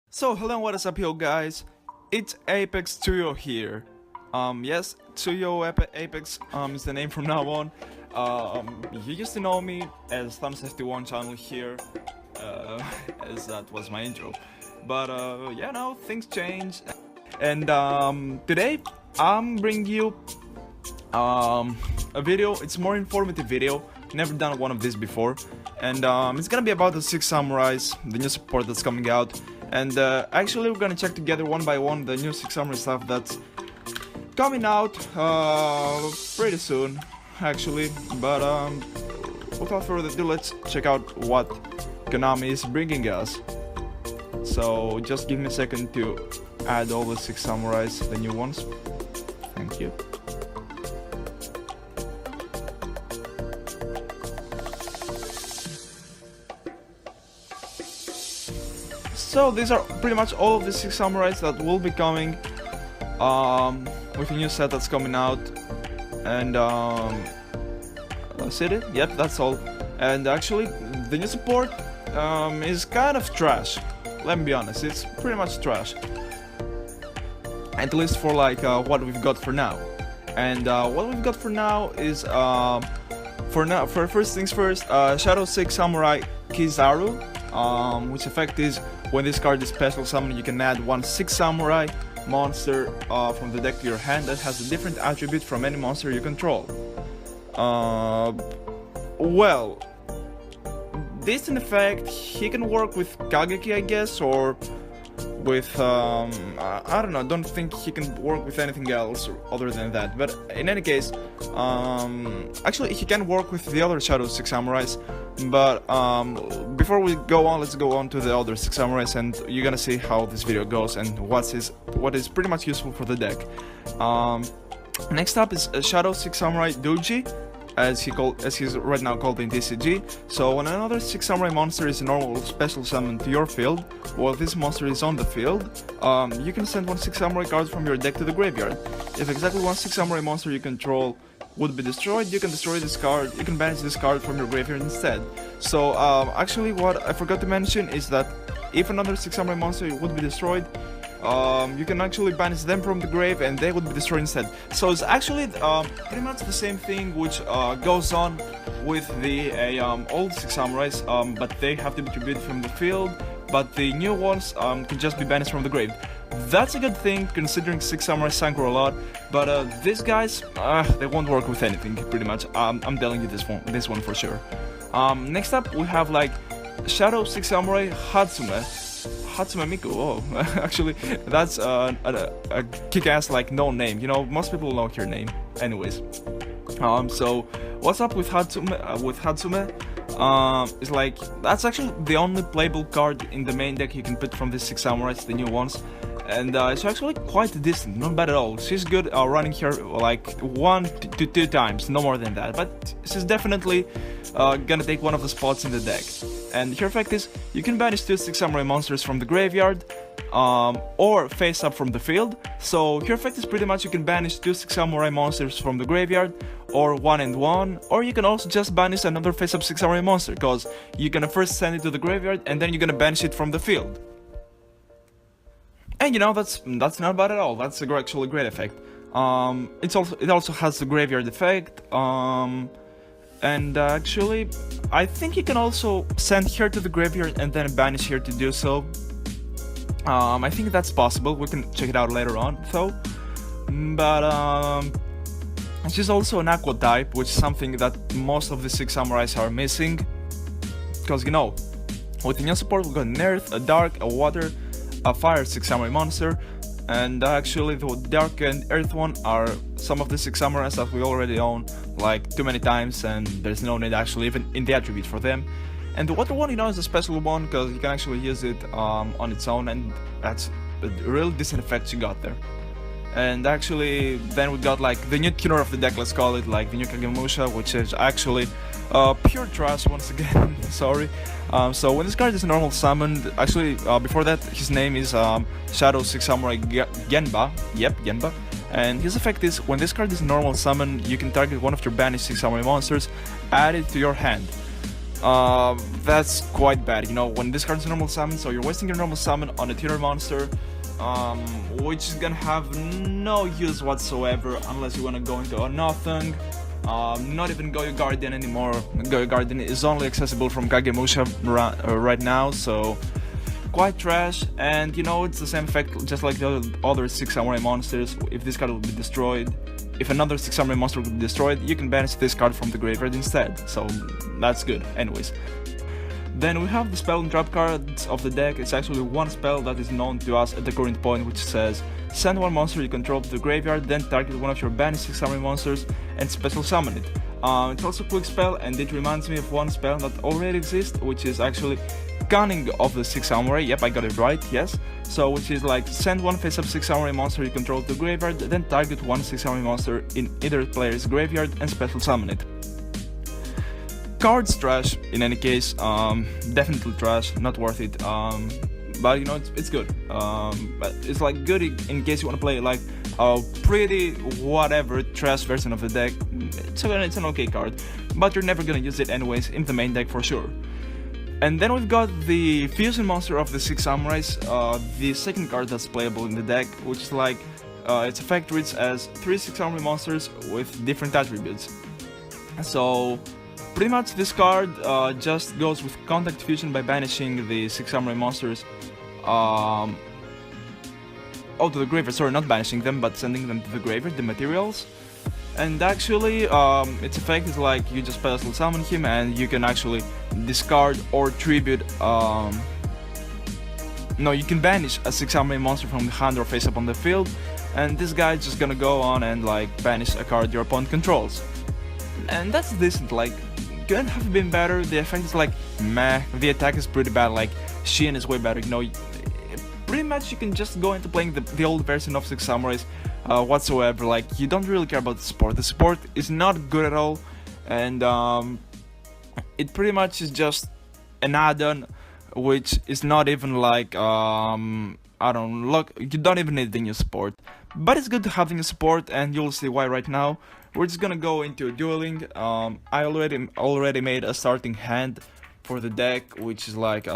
So hello, what is up, yo guys? It's Apex Tuyo here. Yes, Tuyo Apex is the name from now on. You used to know me as Thumbs51 channel here, as that was my intro. But yeah, no, things change. And today I'm bringing you a video. It's a more informative video. Never done one of these before, and it's gonna be about the 6 Samurais, the new support that's coming out. And actually we're gonna check together one by one the new 6 Samurai stuff that's coming out pretty soon, actually. But without further ado, let's check out what Konami is bringing us. So just give me a second to add all the 6 Samurais, the new ones. Thank you. So these are pretty much all of the 6 Samurais that will be coming with a new set that's coming out. And that's it? Yep, that's all. And actually the new support is kind of trash. Let me be honest, it's pretty much trash. At least for like what we've got for now. And what we've got for now is for first things first, Shadow 6 Samurai Kizaru, which effect is when this card is special summoned, you can add one 6 Samurai monster from the deck to your hand that has a different attribute from any monster you control. Well, this in effect, he can work with Kageki, I guess, or with, I don't know, I don't think he can work with anything else other than that. But in any case, actually he can work with the other Shadow 6 Samurais. But before we go on, let's go on to the other 6 Samurais, and you're gonna see how this video goes and what is pretty much useful for the deck. Next up is Shadow 6 Samurai Douji, as he's right now called in TCG. So when another 6 Samurai monster is a normal special summon to your field, while this monster is on the field, you can send one 6 Samurai card from your deck to the graveyard. If exactly one 6 Samurai monster you control would be destroyed, you can destroy this card, you can banish this card from your graveyard instead. So actually what I forgot to mention is that if another 6 Samurai monster would be destroyed, you can actually banish them from the grave and they would be destroyed instead. So it's actually pretty much the same thing which goes on with the old 6 Samurais, but they have to be tributed from the field, but the new ones can just be banished from the grave. That's a good thing considering 6 Samurai Synchro a lot, but these guys, they won't work with anything pretty much. I'm telling you this one for sure. Next up we have like Shadow 6 Samurai Hatsume Miku. Oh, actually that's a kick-ass like no name. You know, most people know her name. Anyways, so what's up with Hatsume? It's like that's actually the only playable card in the main deck you can put from the 6 Samurais, the new ones. And it's actually quite decent, not bad at all. She's good running here like 1 to 2 times, no more than that. But she's definitely gonna take one of the spots in the deck. And her effect is, you can banish 2 6 Samurai monsters from the graveyard, or face up from the field. So her effect is pretty much you can banish 2 6 Samurai monsters from the graveyard, or 1 and 1, or you can also just banish another face up 6 Samurai monster, cause you're gonna first send it to the graveyard and then you're gonna banish it from the field. And you know, that's not bad at all. That's actually a great effect. It also has the graveyard effect. And actually, I think you can also send her to the graveyard and then banish her to do so. I think that's possible. We can check it out later on, though. But she's also an aqua type, which is something that most of the 6 Samurais are missing. Because you know, with the new support, we've got an earth, a dark, a water, a fire 6 Samurai monster, and actually the dark and earth one are some of the 6 Samurais that we already own like too many times, and there's no need actually even in the attribute for them. And the water one, you know, is a special one because you can actually use it on its own, and that's a real decent effect you got there. And actually then we got like the new tuner of the deck, let's call it, like the new Kagemusha, which is actually pure trash once again. Sorry. So when this card is normal summoned, actually before that his name is Shadow 6 Samurai Genba. Yep, Genba. And his effect is, when this card is normal summoned, you can target one of your banished 6 Samurai monsters, add it to your hand. That's quite bad, you know, when this card's a normal summon, so you're wasting your normal summon on a tuner monster, which is gonna have no use whatsoever unless you wanna go into a nothing. Not even Goyo Guardian anymore. Goyo Guardian is only accessible from Kagemusha right now, so quite trash. And you know, it's the same effect just like the other 6 samurai monsters. If this card will be destroyed, if another 6 samurai monster will be destroyed, you can banish this card from the graveyard instead, so that's good. Anyways, then we have the spell and trap cards of the deck. It's actually one spell that is known to us at the current point, which says send one monster you control to the graveyard, then target one of your banished 6 samurai monsters and special summon it. It's also a quick spell, and it reminds me of one spell that already exists, which is actually Cunning of the 6 samurai. Yep, I got it right, yes. So which is like send one face up 6 samurai monster you control to the graveyard, then target one 6 samurai monster in either player's graveyard and special summon it. Card's trash in any case, definitely trash, not worth it, but you know, it's good. But it's like good in case you want to play like a pretty whatever trash version of the deck. It's an okay card, but you're never gonna use it anyways in the main deck for sure. And then we've got the fusion monster of the 6 samurais, the second card that's playable in the deck, which is like its effect reads as 3 6 samurai monsters with different attributes. So pretty much this card just goes with contact fusion by banishing the 6 samurai monsters to the graveyard. Sorry, not banishing them, but sending them to the graveyard, the materials. And actually, its effect is like you just special summon him, and you can actually discard or tribute. No, you can banish a 6 samurai monster from the hand or face up on the field, and this guy is just gonna go on and like banish a card your opponent controls. And that's decent. Like, couldn't have been better. The effect is like meh. The attack is pretty bad. Like shi-en is way better. You know, pretty much you can just go into playing the old version of 6 samurais whatsoever. Like, you don't really care about the support. The support is not good at all, and it pretty much is just an add-on, which is not even like I don't look. You don't even need the new support, but it's good to have the new support, and you'll see why right now. We're just gonna go into dueling. I already made a starting hand for the deck, which is like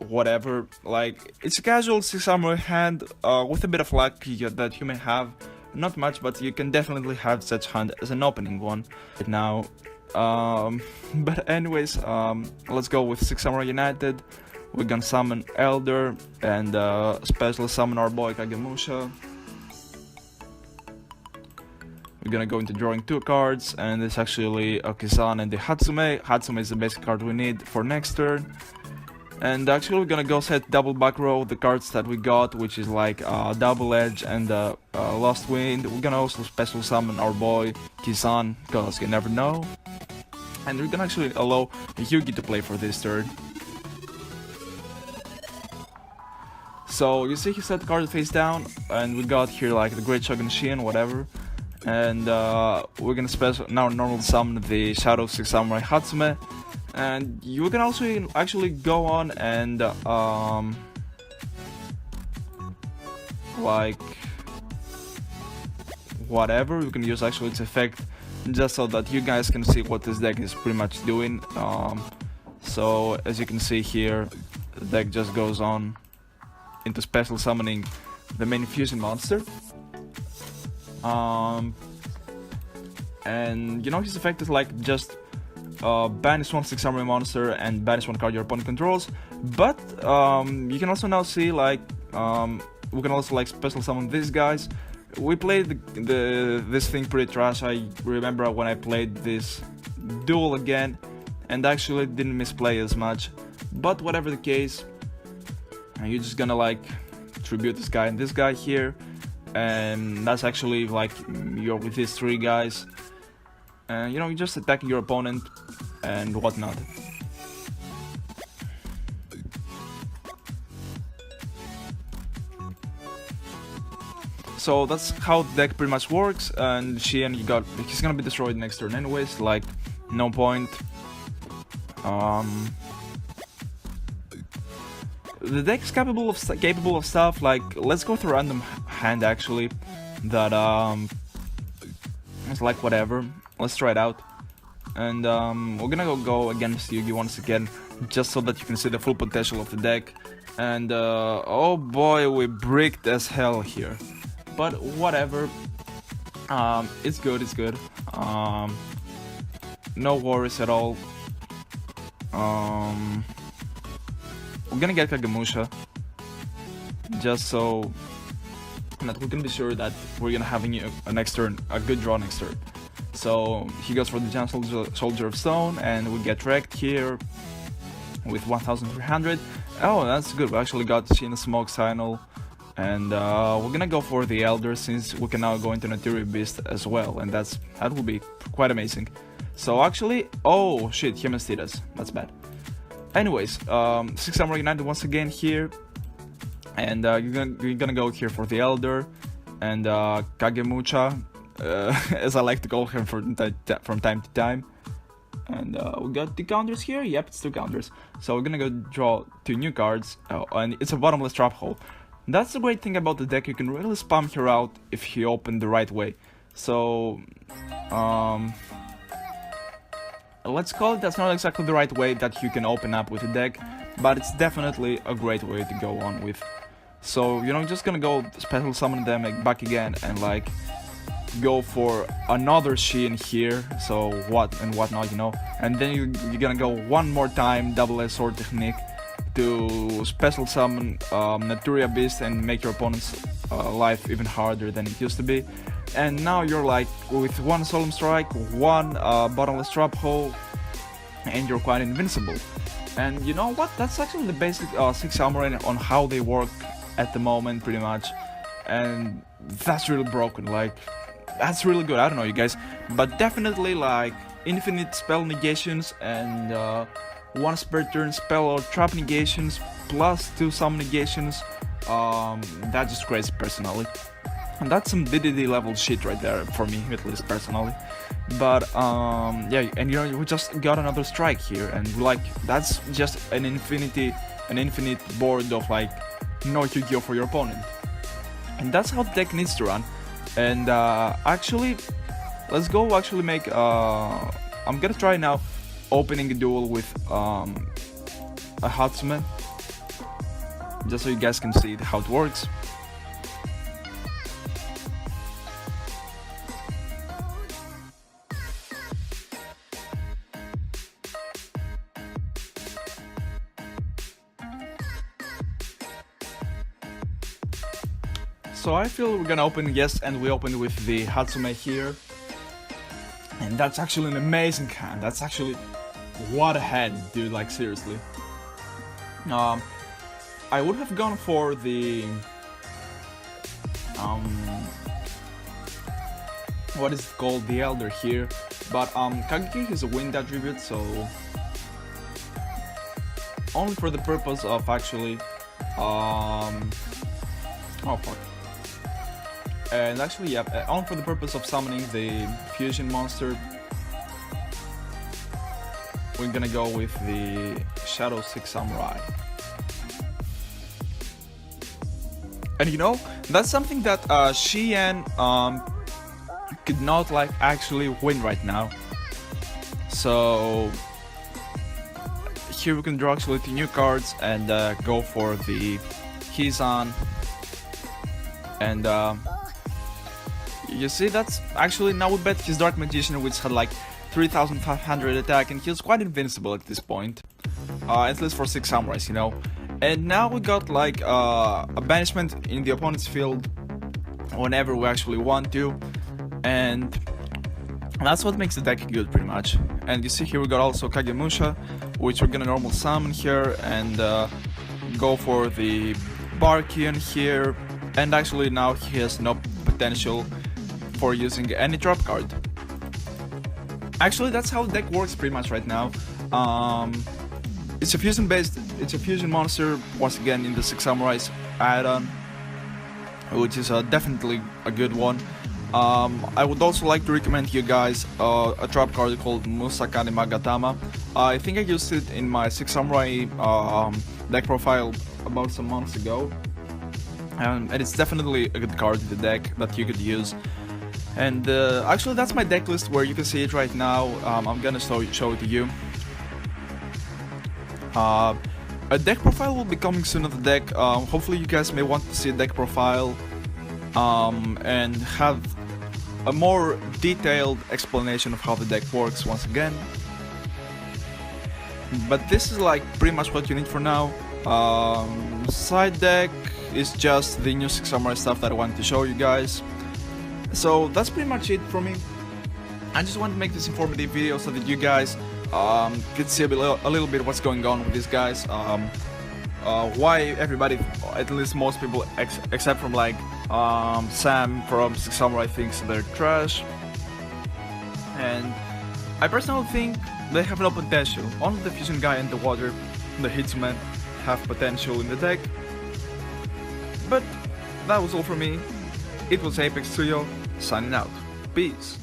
whatever. Like, it's a casual 6 samurai hand with a bit of luck that you may have. Not much, but you can definitely have such hand as an opening one right now. But anyways, let's go with 6 Samurai United. We're gonna summon Elder and special summon our boy Kagemusha. We're gonna go into drawing 2 cards, and it's actually Kizan and the Hatsume. Hatsume is the basic card we need for next turn. And actually we're gonna go set double back row the cards that we got, which is like Double Edge and Lost Wind. We're gonna also special summon our boy Kizan, because you never know. And we're gonna actually allow Yugi to play for this turn. So you see he set the card face down, and we got here like the Great Shogun shi-en, whatever. And we're gonna special now normal summon the Shadow 6 Samurai Hatsume. And you can also actually go on and like whatever, you can use actually its effect just so that you guys can see what this deck is pretty much doing. So as you can see here, the deck just goes on into special summoning the main fusion monster. And you know, his effect is like just banish one 6 samurai monster and banish one card your opponent controls. But you can also now see like we can also like special summon these guys. We played this thing pretty trash. I remember when I played this duel again, and actually didn't misplay as much. But whatever the case, you're just gonna like tribute this guy and this guy here, and that's actually like you're with these 3 guys, and you know, you're just attacking your opponent and whatnot. So that's how the deck pretty much works. And shi-en, he's gonna be destroyed next turn anyways, like no point. The deck's capable of stuff like, let's go through a random hand actually that it's like whatever. Let's try it out. and we're gonna go against Yugi once again, just so that you can see the full potential of the deck. And oh boy, we bricked as hell here, but whatever. It's good, it's good. No worries at all. We're gonna get Kagemusha, just so that we can be sure that we're gonna have a next turn, a good draw next turn. So he goes for the Giant Soldier of Stone, and we get wrecked here with 1300. Oh, that's good. We actually got shi-en Smoke Signal, and we're gonna go for the Elder, since we can now go into Naturia Beast as well, and that will be quite amazing. So actually, oh shit, he missed us. That's bad. Anyways, 6 Samurai United once again here, and you're gonna go here for the Elder and Kagemusha, as I like to call him from time to time. And we got the counters here. Yep, it's 2 counters. So we're gonna go draw 2 new cards, and it's a bottomless trap hole. That's the great thing about the deck. You can really spam here out if you open the right way. So let's call it that's not exactly the right way that you can open up with the deck, but it's definitely a great way to go on with. So, you know, just gonna go special summon them back again, and like go for another shi-en here, so whatnot, you know, and then you're gonna go one more time, double sword technique, to special summon Naturia Beast and make your opponent's life even harder than it used to be. And now you're like with 1 Solemn Strike, 1 bottomless trap hole, and you're quite invincible. And you know what? That's actually the basic 6 Samurai on how they work at the moment, pretty much. And that's really broken. Like, that's really good. I don't know, you guys, but definitely like infinite spell negations and 1 per turn spell or trap negations plus 2 summon negations. That's just crazy personally. And that's some DDD level shit right there, for me, at least personally. But yeah, and you know, we just got another strike here, and like that's just an infinite board of like no Yu-Gi-Oh for your opponent. And that's how the deck needs to run. And actually, let's go actually make I'm gonna try now opening a duel with a Hatsume, just so you guys can see how it works. So I feel we're gonna open, yes, and we opened with the Hatsume here. And that's actually an amazing hand. That's actually, what a hand, dude, like seriously. I would have gone for the what is it called, the Elder here, but Kageki is a wind attribute, so only for the purpose of actually oh fuck. And actually, yeah, only for the purpose of summoning the fusion monster, we're gonna go with the Shadow 6 Samurai. And you know, that's something that shi-en could not like actually win right now. So here we can draw actually 2 new cards and go for the Kizan. And you see, that's actually, now we bet his Dark Magician, which had like 3500 attack, and he was quite invincible at this point, at least for 6 Samurais, you know. And now we got like a banishment in the opponent's field whenever we actually want to, and that's what makes the deck good, pretty much. And you see here we got also Kagemusha, which we're gonna normal summon here and go for the Barkian here, and actually now he has no potential for using any drop card. Actually, that's how the deck works pretty much right now. It's a fusion based, it's a fusion monster, once again in the 6 Samurais add-on, which is definitely a good one. I would also like to recommend you guys a trap card called Musakane Magatama. I think I used it in my 6 Samurai deck profile about some months ago. And it's definitely a good card in the deck that you could use. And actually that's my deck list where you can see it right now. I'm gonna show it to you. A deck profile will be coming soon of the deck. Hopefully you guys may want to see a deck profile and have a more detailed explanation of how the deck works once again. But this is like pretty much what you need for now. Side deck is just the new Six Samurai stuff that I wanted to show you guys. So that's pretty much it for me. I just want to make this informative video so that you guys could see a little bit what's going on with these guys. Why everybody, at least most people, except from like Sam from Six Samurai, thinks they're trash. And I personally think they have no potential. Only the Fusion guy and the Water, the Hitsuman, have potential in the deck. But that was all for me. It was Apex Studio, signing out. Peace.